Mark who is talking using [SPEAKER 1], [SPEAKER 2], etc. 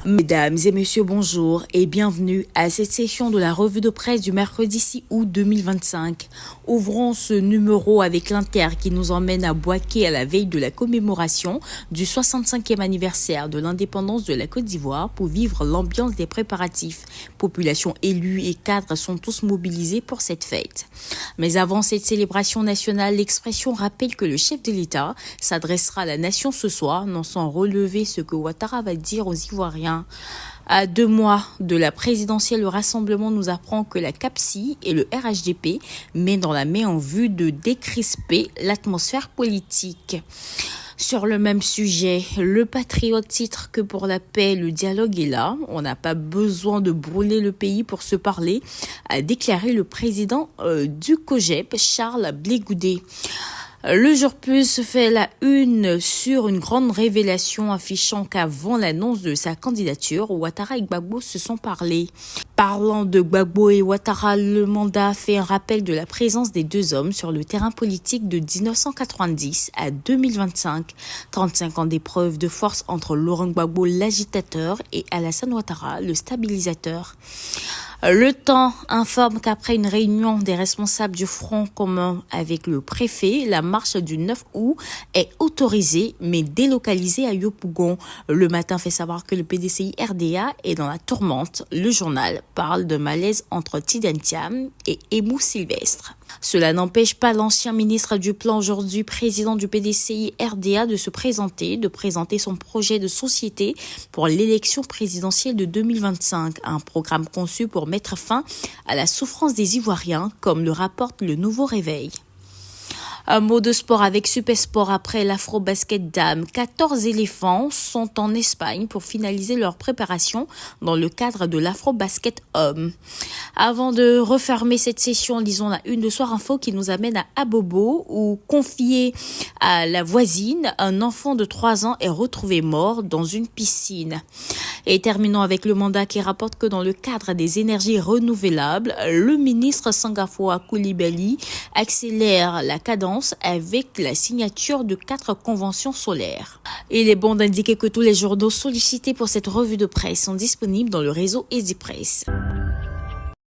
[SPEAKER 1] Mesdames et messieurs, bonjour et bienvenue à cette session de la revue de presse du mercredi 6 août 2025. Ouvrons ce numéro avec l'Inter qui nous emmène à Bouaké à la veille de la commémoration du 65e anniversaire de l'indépendance de la Côte d'Ivoire pour vivre l'ambiance des préparatifs. Population élue et cadres sont tous mobilisés pour cette fête. Mais avant cette célébration nationale, l'expression rappelle que le chef de l'État s'adressera à la nation ce soir, non sans relever ce que Ouattara va dire aux Ivoiriens. À 2 mois de la présidentielle, le rassemblement nous apprend que la CAPSI et le RHDP mettent dans la main en vue de décrisper l'atmosphère politique. Sur le même sujet, le Patriote titre que pour la paix, le dialogue est là. On n'a pas besoin de brûler le pays pour se parler, a déclaré le président du COJEP, Charles Blé Goudé. Le Jour Plus fait la une sur une grande révélation affichant qu'avant l'annonce de sa candidature, Ouattara et Gbagbo se sont parlé. Parlant de Gbagbo et Ouattara, le mandat fait un rappel de la présence des deux hommes sur le terrain politique de 1990 à 2025. 35 ans d'épreuve de force entre Laurent Gbagbo, l'agitateur, et Alassane Ouattara, le stabilisateur. Le Temps informe qu'après une réunion des responsables du Front commun avec le préfet, la marche du 9 août est autorisée mais délocalisée à Yopougon. Le Matin fait savoir que le PDCI RDA est dans la tourmente. Le journal parle de malaise entre Tidiane Thiam et Emou Sylvestre. Cela n'empêche pas l'ancien ministre du Plan, aujourd'hui président du PDCI RDA, de présenter son projet de société pour l'élection présidentielle de 2025. Un programme conçu pour mettre fin à la souffrance des Ivoiriens, comme le rapporte le Nouveau Réveil. Un mot de sport avec Supersport après l'Afro-Basket Dames. 14 éléphants sont en Espagne pour finaliser leur préparation dans le cadre de l'Afro-Basket Homme. Avant de refermer cette session, lisons la une de Soir Info qui nous amène à Abobo, où, confié à la voisine, un enfant de 3 ans est retrouvé mort dans une piscine. Et terminons avec le Mandat qui rapporte que dans le cadre des énergies renouvelables, le ministre Sangafoa Coulibaly accélère la cadence avec la signature de 4 conventions solaires. Il est bon d'indiquer que tous les journaux sollicités pour cette revue de presse sont disponibles dans le réseau EasyPress.